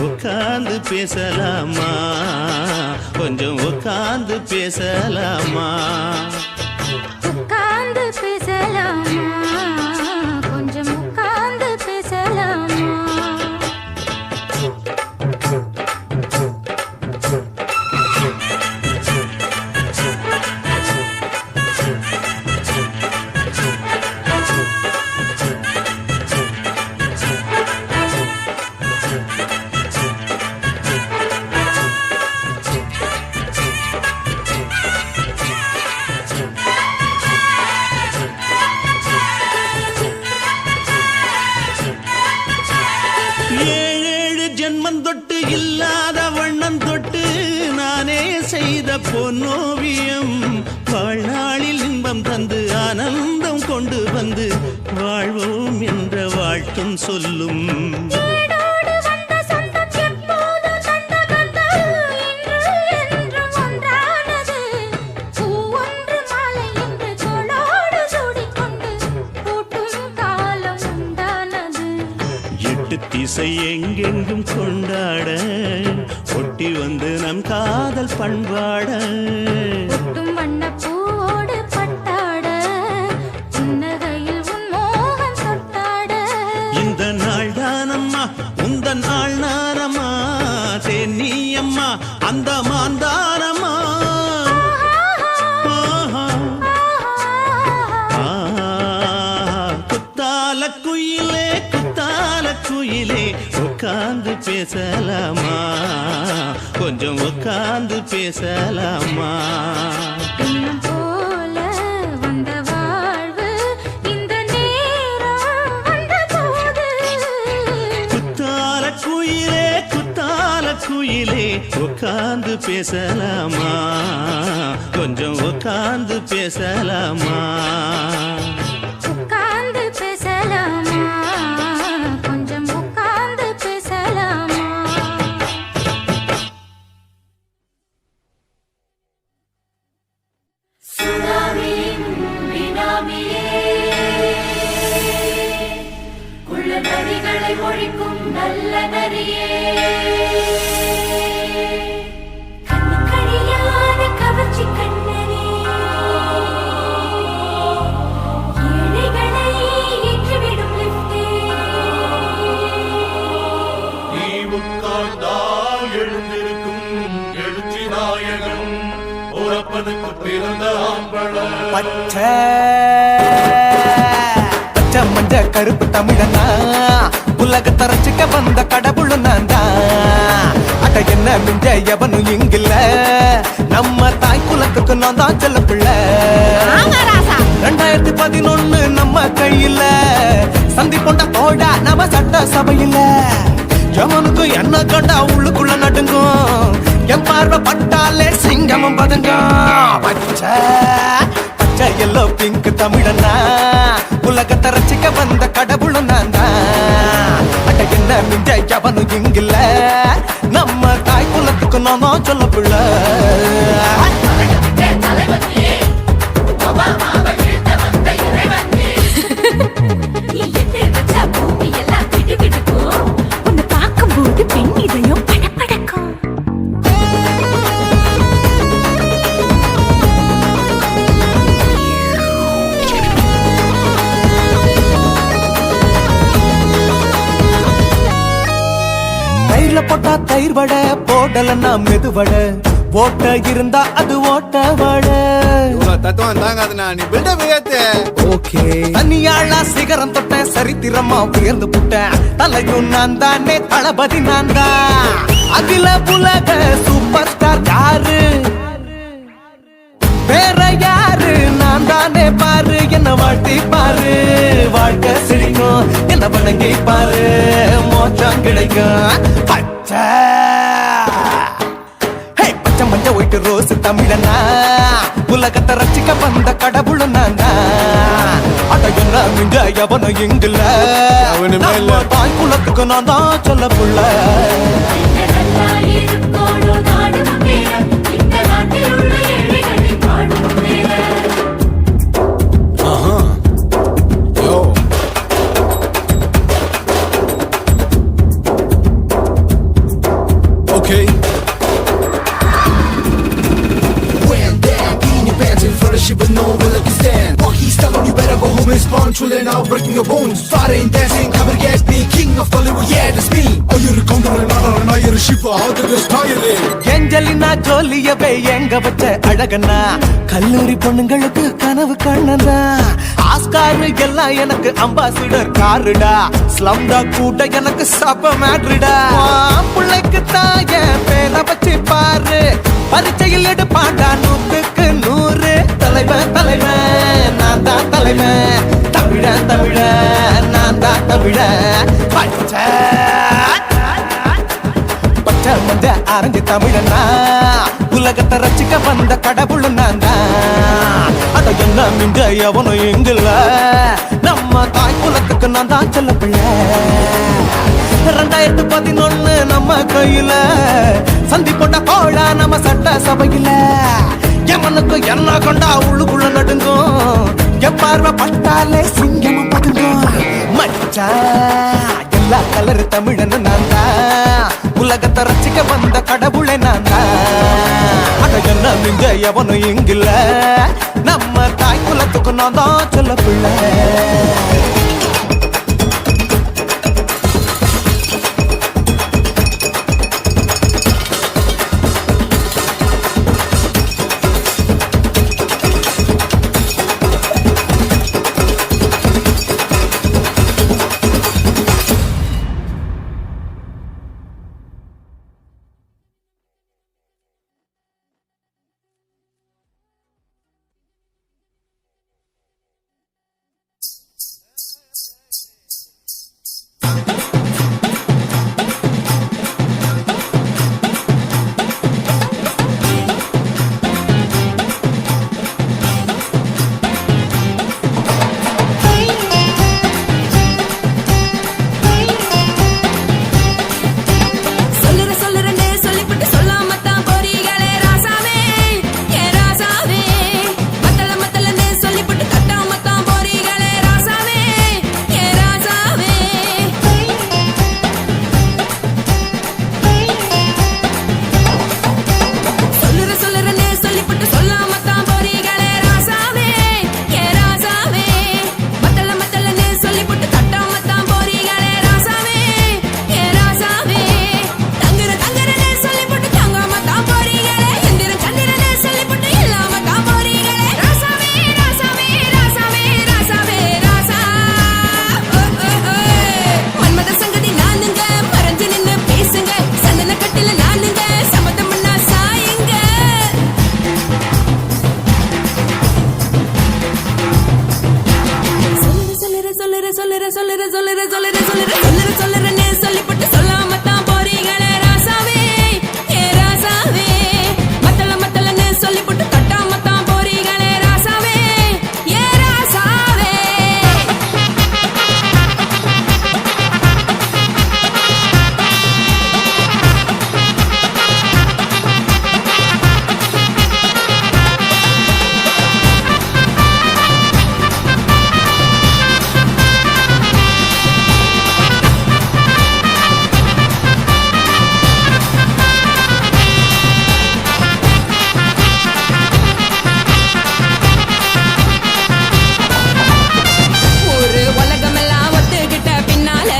[SPEAKER 8] உட்கார்ந்து பேசலாமா கொஞ்சம் உட்கார்ந்து பேசலாமா
[SPEAKER 2] உட்கார்ந்து பேசலாமா கொஞ்சம் உட்கார்ந்து பேசலாமா
[SPEAKER 8] ஏழேழு ஜென்மம் தொட்டு இல்லாத வண்ணம் தொட்டு நானே செய்த பொன்னோவியம் வாழ்நாளில் இன்பம் தந்து ஆனந்தம் கொண்டு வந்து வாழ்வோம் என்ற வாழ்த்தும் சொல்லும்
[SPEAKER 2] ஏடோடு வந்த சொந்தம் எப்போதும் தந்த பந்தம் இன்று என்றும் ஒன்றானது பூ ஒன்று மாலை என்று தோளோடு சூடிக்கொண்டு பூட்டும் காலம் உண்டானது
[SPEAKER 8] எட்டு திசை எங்கெங்கும் கொண்டாட ஒட்டி வந்து நம் காதல் பண்பாட
[SPEAKER 2] ஒட்டும் வண்ண பூவோடு பட்டாட புன்னகையில் உன் மோகம் தொட்டாட
[SPEAKER 8] இந்த நாள் தானம்மா உந்த நாள் நானம்மா தென்னியம்மா அந்த மாந்தானம்மா ஆஹா. ஆ, குத்தால குயிலே உட்கார்ந்து பேசலாமா கொஞ்சம் உட்கார்ந்து பேசலாமா
[SPEAKER 2] எண்ணம் போல வந்த வாழ்வு இந்த நேரம் வந்தபோது
[SPEAKER 8] குத்தால குயிலே உட்கார்ந்து பேசலாமா கொஞ்சம் உட்கார்ந்து பேசலாமா
[SPEAKER 2] உட்கார்ந்து பேசலாமா கொஞ்சம் உட்கார்ந்து பேசலாமா
[SPEAKER 3] குள்ள நரிகளை ஒழிக்கும் நல்ல நரியே கண்ணுக்கழியாத கவர்ச்சி கண்ணனே ஏழைகளை ஏற்றிவிடும் லிப்டே
[SPEAKER 1] நீ உட்கார்ந்தால் எழுந்திருக்கும் எழுச்சி நாயகன் உறப்பனுக்கு பிறந்த ஆம்பள
[SPEAKER 4] பச்சை பச்சை மஞ்ச கருப்பு தமிழனா உலகத்தை ரசிக்க வந்த கடவுள் நான் தான். அட என்ன மிஞ்ச எவனும் இங்கில்ல, நம்ம தாய் குலத்துக்கு நான் தான் செல்ல பிள்ளை. 2011 நம்ம கையில சந்தி கொண்ட தோடா நம்ம சட்ட சபையில. எவனுக்கு என்ன கண்டா உள்ளுக்குள்ள நடுங்கும், என் பார்வை பட்டாலே சிங்கமும் பதுங்கும். பச்சை பச்சை எல்லோ பிங்க் தமிழனா உலகத்தை ரசிக்க வந்த கடவுளும் நான் தான். அட என்ன மிஞ்ச எவனும் இங்கில்ல, நம்ம தாய் குலத்துக்கு நான் தான் சொல்ல பிள்ளை.
[SPEAKER 2] உன்னை பார்க்கும்போது பெண் இதயம் படபடக்கும்.
[SPEAKER 4] தயிர்ல போட்டா தயிர் வடை, போடலன்னா மெது வடை, ஓட்ட இருந்தா அது ஓட்ட வடை.
[SPEAKER 9] தத்துவம் தாங்காதுண்ணா, நீ பில்டப் ஏத்து.
[SPEAKER 4] ஓகே தனியாளா சிகரம் தொட்ட சரித்திரமா உயர்ந்து புட்டேன். தலையும் நான் தானே, தளபதி நான் தான். அகில உலக சூப்பர் ஸ்டார் யாரு, வேற யாரு, நான் தானே பாரு. என்ன வாழ்த்தி பாரு, வாழ்க்கை சிரிக்கும். என்ன வணங்கி பாரு, மோட்சம் கிடைக்கும். பச்சை பச்சை மஞ்ச ஒயிட்டு ரோஸ் தமிழனா உலகத்தை ரசிக்க வந்த கடவுள் நான் தான். அட என்ன மிஞ்ச எவனும் இங்கில்ல,
[SPEAKER 9] அவனுமே இல்ல.
[SPEAKER 4] நம்ம தாய் குலத்துக்கு நான் தான் சொல்ல புள்ள.
[SPEAKER 9] Yo. Okay.
[SPEAKER 1] Wham bam, beating your pants in front of shit with no will you stand. Walkie style on you better go home and spawn. Chillin' out, breaking your bones. Fighting, dancing, cover gas, being king of Hollywood, yeah, that's me. Oh, you're the condor and I, you're the shiva. How did this tie it in?
[SPEAKER 4] Angelina ஜோலியவே எங்க வச்ச அழகனா, கல்லூரி பொண்ணுங்களுக்கு கனவு கண்ணந்தா. Oscar எல்லாம் எனக்கு ambassador காருடா, ஸ்லம்டா கூட எனக்கு சப்ப மேட்ருடா. பிள்ளைக்கு தாய பேரை வச்சு பாரு, பரீட்சையில் எடுப்பாண்டா 100க்கு 100. தலைவன் தலைவன் நான் தான் தலைவன், தமிழன் தமிழன் நான் தான் தமிழன். பச்சை பச்சை மஞ்ச ஆரஞ்சு தமிழனா உலகத்தை ரசிக்க வந்த கடவுள் நான் தான். அட என்ன மிஞ்ச எவனும் இங்கில்ல, நம்ம தாய் குலத்துக்கு நான் தான் சொல்ல பிள்ளை. 2011 நம்ம கையில சந்தி போட்ட கோழா நம்ம சட்ட சபையில. எவனுக்கு என்ன கொண்டா உள்ளுக்குள்ள நடுங்கும், என் பார்வை பட்டாலே சிங்கமும் பதுங்கும். மச்சா எல்லா கலர் தமிழன் நான் தான், உலகத்தை ரசிக்க வந்த கடவுளை நான் தான். அட என்ன மிஞ்ச எவனும் இங்கில்ல, நம்ம தாய் குலத்துக்கு நான் தான் சொல்ல பிள்ளை.
[SPEAKER 6] சொல்லுறேன்னு சொல்லிப்பட்டு சொல்லாமத்தான் போறீங்களே ராசாவே ஏ ராசாவே மத்தலன்னு சொல்லிப்பட்டு கட்டாமத்தான் போறீங்களே ராசாவே ஏ ராசாவே ஒரு உலகமெல்லாம் ஒத்துக்கிட்ட பின்னால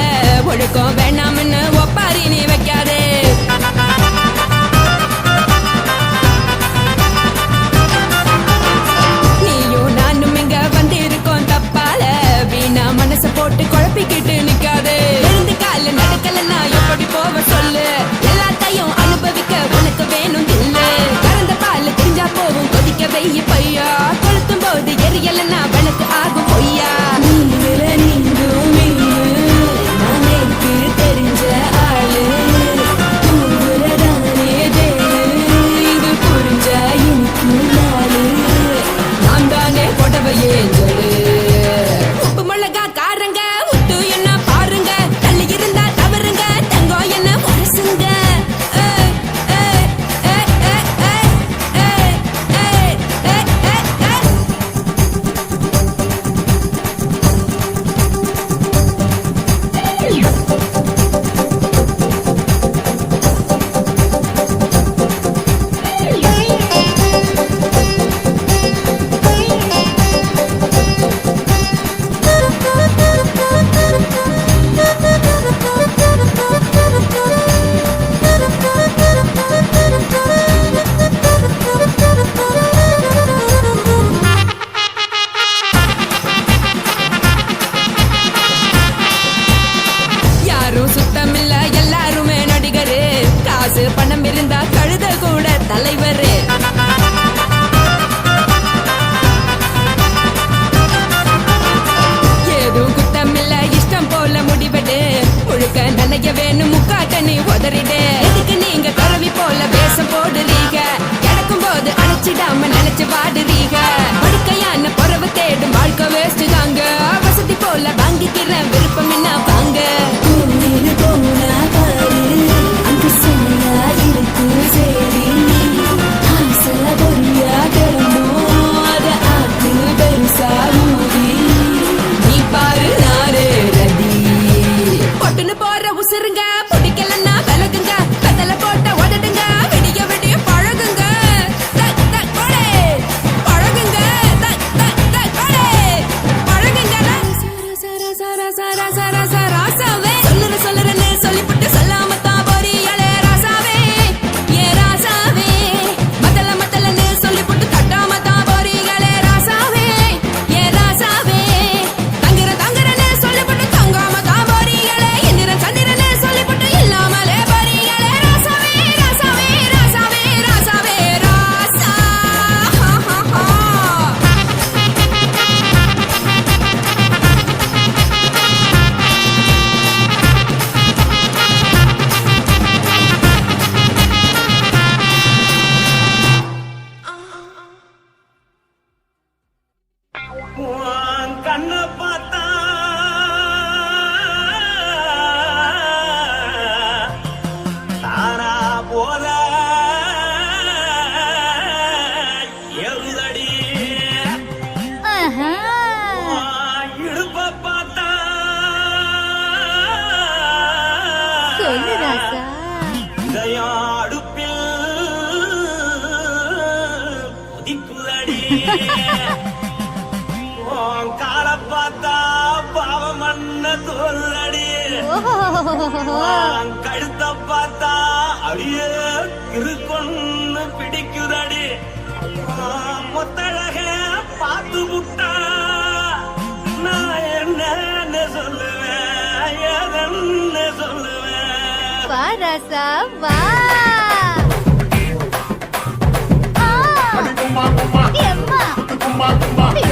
[SPEAKER 6] ஒழுக்கம் வேண்டாம்னு ஒப்பாரி நீ வைக்காதே நீயும் நானும் இங்க வந்திருக்கோம் தப்பால வீணா மனச போட்டு குழப்பிக்கிட்டு நிக்காதே எழுந்து கால நடக்கலன்னா எப்படி போவ சொல்லு எல்லாத்தையும் அனுபவிக்க உனக்கு வேணும் தில்லு கறந்த பால் தெரிஞ்சா போவும் கொதிக்க வெய்ய பையா கொளுத்தும் போது எரியலன்னா விளக்கு ஆகும் பொய்யா நீங்கள நீங்கும் மீனு நான் எனக்கு தெரிஞ்ச ஆளு தூங்குறதானே தேனு இது புரிஞ்ச எனக்கு நாளு நான் தானே புடவையே சொல்லு உப்பு மிளகா காரங்க உத்து என்ன பாருங்க தள்ளி இருந்தா தவறுங்க தங்கம் என்ன வரசுங்க யாரும் சுத்தமில்ல எல்லாருமே நடிகரு காசு பணம் இருந்தா கழுத கூட தலைவரு ஏதும் குத்தமில்ல இஷ்டம் போல முடிவெடு முழுக்க நனைய வேணும் முக்காட்ட நீ உதறிடு எதுக்கு நீங்க கரவி போல வேஷம் போடுறீங்க கிடக்கும் போது அணைச்சிடாம நினைச்சு பாடுறீங்க படுக்கையான பொறவு தேடும் வாழ்க்கை வேஸ்ட் தாங்க வசதி போல வாங்கிக்கிறேன் விருப்பம் என்ன வாங்க போனா பாரு அங்கு செம்மையா இருக்கு சரி ஆசை பொரியா கிளம்பும் அத ஆத்து பெருசா ஊதி நீ பாரு நாரே ரதி பொட்டுன்னு போற உசுருங்க பிடிக்கலன்னா விலகுங்க கதல போட்ட உதடுங்க விடிய விடிய பழகுங்க கொடே பழகுங்க கொடே பழகுங்க ராசாவே சொல்லுறேன்னு சொல்லிப்புட்டு சொல்லாமத்தான் போறீங்களே ராசாவே ஏ ராசாவே மத்தலன்னு சொல்லிப்புட்டு கட்டாமத்தான் போறீங்களே ராசாவே ஏ ராசாவே தங்குறேன்னு சொல்லிப்புட்டு தங்காமத்தான் போறீங்களே இந்திரன் சந்திரன்னு சொல்லிப்புட்டு இல்லாமலே போறீங்களே ராசாவே ராசாவே ராசாவே ராசாவே ராசா
[SPEAKER 8] உன் கண்ணை பார்த்தா தானா போல எழுதடி உன் இடுப்பை பார்த்தா இதயம் அடுப்பில் கொதிக்குதடி உன் காலை பார்த்தா பாவம் மண்ண தோல்றடி உன் கழுத்தை பார்த்தா அப்படியே இருக்குன்னு பிடிக்குதடி உன் முத்தழக பார்த்து விட்டா நான் என்னன்னு சொல்லுவேன் எதன்னு சொல்லுவேன்
[SPEAKER 2] வா ராசா வா எம்மா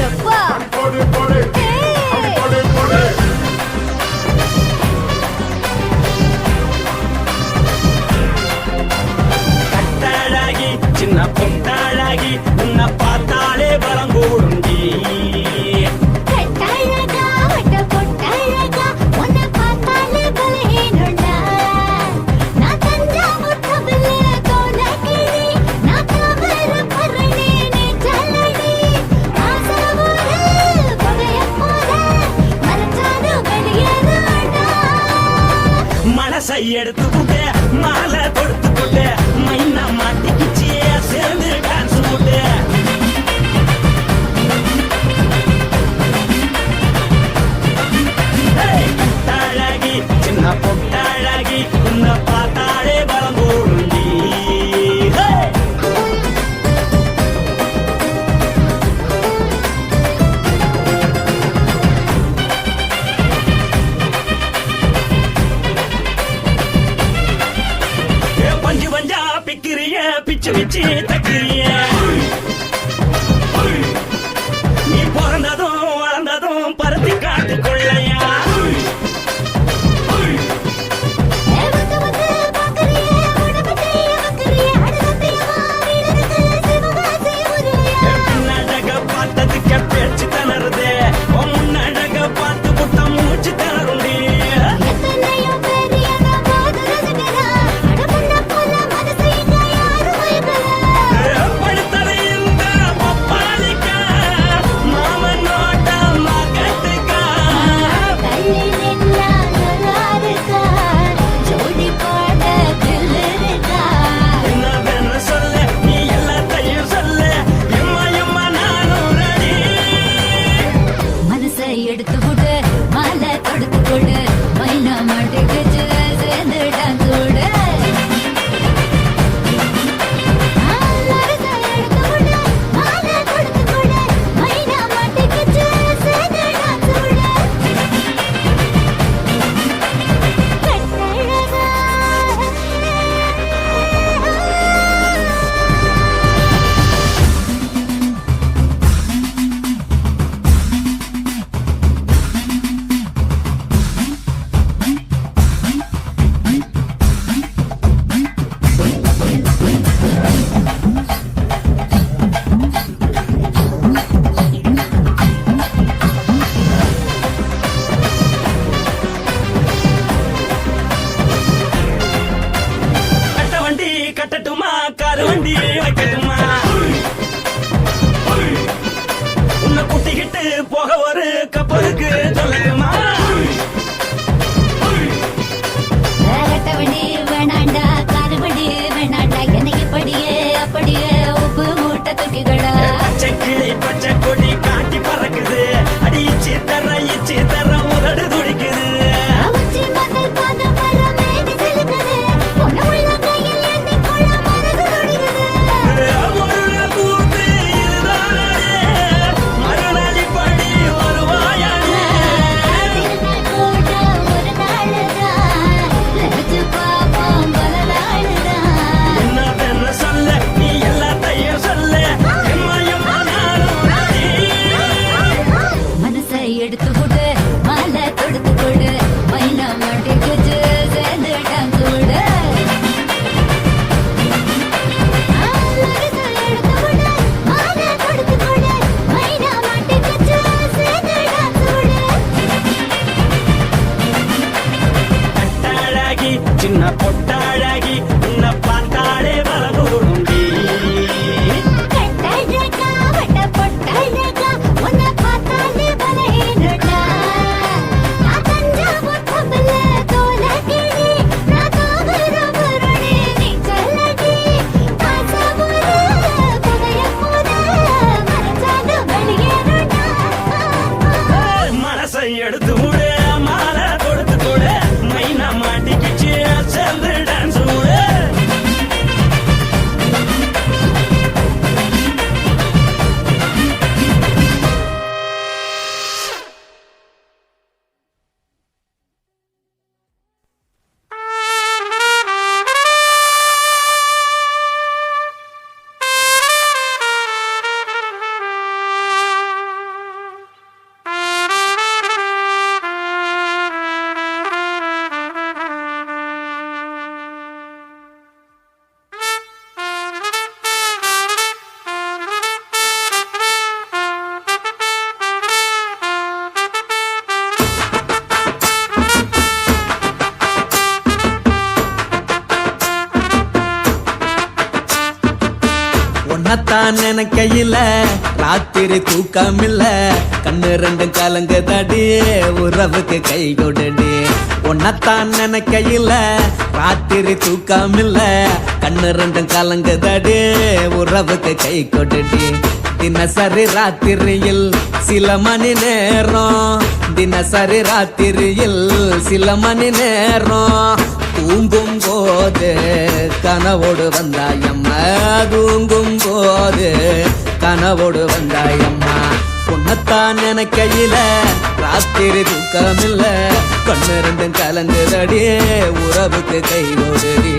[SPEAKER 2] எப்பா
[SPEAKER 8] எடுத்து விட்டு மாலை கொடுத்து போட்டு மைனா மாட்டிக்கிச்சு சேர்ந்து டான்ஸ் போட்டு அழகி சின்ன பொட்டழகி உன்னை பார்த்தாலே பலம் கூடுண்டி பஞ்சு பஞ்சா பிக்கிறிய பிச்சு பிச்சு தக்கிறிய நீ பிறந்ததும் வளர்ந்ததும் பருத்தி காட்டு கொள்ளையா பின்னழக பார்த்ததுக்கு பேச்சு தளருது முன்னழக பார்த்து புட்ட மூச்சு தளருண்டி
[SPEAKER 2] எடுத்து விடு மாலை தொடுத்து கொடு மைனா மாட்டுக்கு சேர்ந்து டான்ஸ் விடு
[SPEAKER 8] கட்டட்டுமா காரு வண்டி வைக்கட்டுமா உன்னை கூட்டிக்கிட்டு போக ஒரு கப்பலுக்கு சொல்லட்டுமா
[SPEAKER 2] வண்டி வேணாண்டா காரு வண்டி வேணாண்டா என்னைக்கு படியே அப்படியே உப்பு மூட்டை தூக்கிக்கடா
[SPEAKER 8] பச்சை கிளி பச்சை கொடி காட்டி பறக்குது அடி இச்சி தர உதடு துடிக்குது மறுநாளி படி வருவாயானே என்ன சொல்ல நீ எல்லாத்தையும் சொல்ல எம்மா நானும் ராணி.
[SPEAKER 2] மனசை எடுத்து விடு மாலை தொடுத்து கொடு மைனா மாட்டுக்கு சேர்ந்து டான்ஸ் விடு
[SPEAKER 8] கட்டழகி சின்ன பொட்டழகி உன்னை பார்த்தாலே பலகூடுண்டி மனசை எடுத்து விடு மாலை கொடுத்து கொடு மைனா மாட்டிக்கிச்சு சேர்ந்து டான்ஸ் விடு
[SPEAKER 4] உன்னத்தான் நினைக்கையில ராத்திரி தூக்கம் இல்ல கண்ணு ரெண்டும் கலங்கு தடி உறவுக்கு கை கொடுடி உன்னத்தான் நினைக்கையில ராத்திரி தூக்கமில்ல கண்ணு ரெண்டும் கலங்குதடி உறவுக்கு கை கொட்டுடி தினசரி ராத்திரியில் சில மணி நேரம் தினசரி ராத்திரியில் சில மணி நேரம் தூங்கும் போது கனவோடு வந்தாயம்மா தூங்கும் போது கனவோடு வந்தாயம்மா உன்னத்தான் நினைக்கையில ராத்திரி தூக்கமில்ல கண்ணு ரெண்டும் கலங்குதடி உறவுக்கு கை ஓடுடி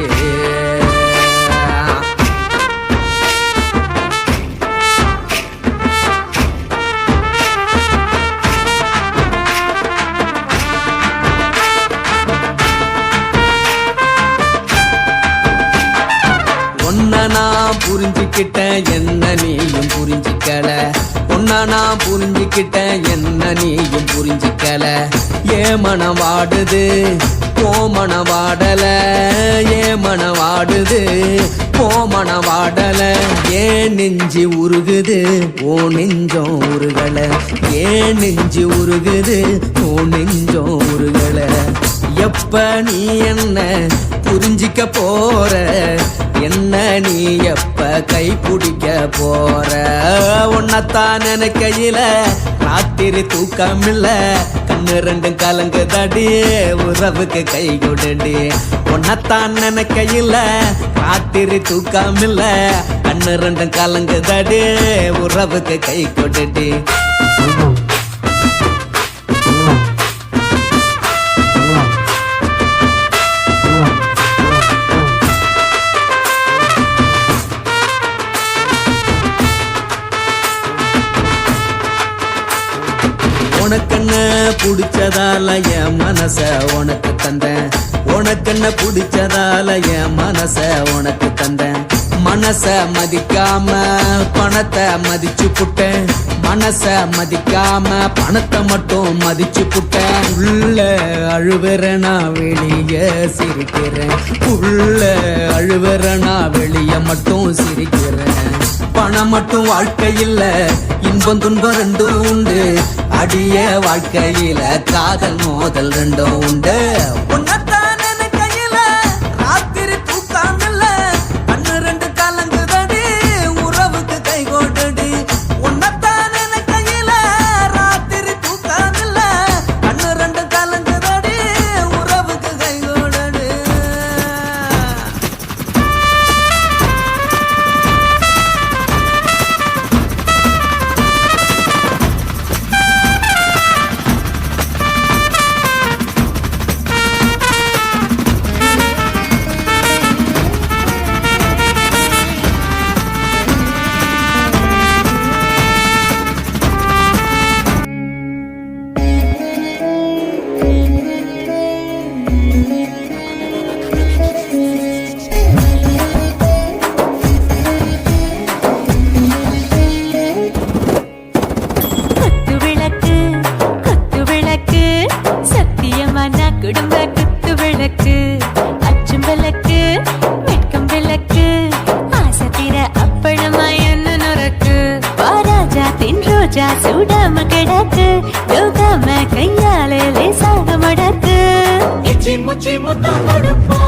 [SPEAKER 4] நான் புரிஞ்சுக்கிட்டேன் என்ன நீயும் புரிஞ்சிக்கல உன்ன நான் புரிஞ்சுக்கிட்டேன் என்ன நீயும் புரிஞ்சிக்கல ஏ மனம் வாடுது போ மனம் வாடல ஏ மனம் வாடுது போ மனம் வாடல ஏன் நெஞ்சு உருகுது ஓ நெஞ்சம் உருகல ஏன் நெஞ்சு உருகுது ஓ நெஞ்சம் உருகல எப்ப நீ என்ன புரிஞ்சிக்க போற என்ன நீ எப்ப கை பிடிக்க போற உன்னத்தான் நினைக்கையில ராத்திரி தூக்கமில்ல கண்ணு ரெண்டும் கலங்குதடி உறவுக்கு கை கொடுடி உன்னத்தான் நினைக்கையில ராத்திரி தூக்கமில்ல கண்ணு ரெண்டும் கலங்குதடி உறவுக்கு கை கொடுடி உனக்கென்ன பிடிச்சதால என் மனச உனக்கு தந்தேன் உனக்கென்ன பிடிச்சதால என் மனச உனக்கு தந்தேன் மனச மதிக்காம பணத்தை மதிச்சு புட்டேன் மனச மதிக்காம பணத்தை மட்டும் மதிச்சு புட்டேன் உள்ள அழுவுற நான் வெளிய சிரிக்கிறேன் உள்ள அழுவுற நான் வெளிய மட்டும் சிரிக்கிறேன் பணம் மட்டும் வாழ்க்கையில் இன்பம் துன்பம் ரெண்டும் உண்டு அடிய வாழ்க்கையில காதல் மோதல் ரெண்டும் உண்டு உன்னத்தான் நினைக்கையில ராத்திரி தூக்கமில்ல கண்ணு ரெண்டு கலங்குதடி உறவுக்கு கை கோட்டடி உன்னத்தான் நினைக்கையில ராத்திரி தூக்கமில்ல கண்ணு ரெண்டு கலங்குதடி உறவுக்கு கை கோட்டடி சூடாம கிடக்கு யோகாம கையாலே லேசாக மடக்கு
[SPEAKER 8] முச்சி முத்தம் கொடுப்போம்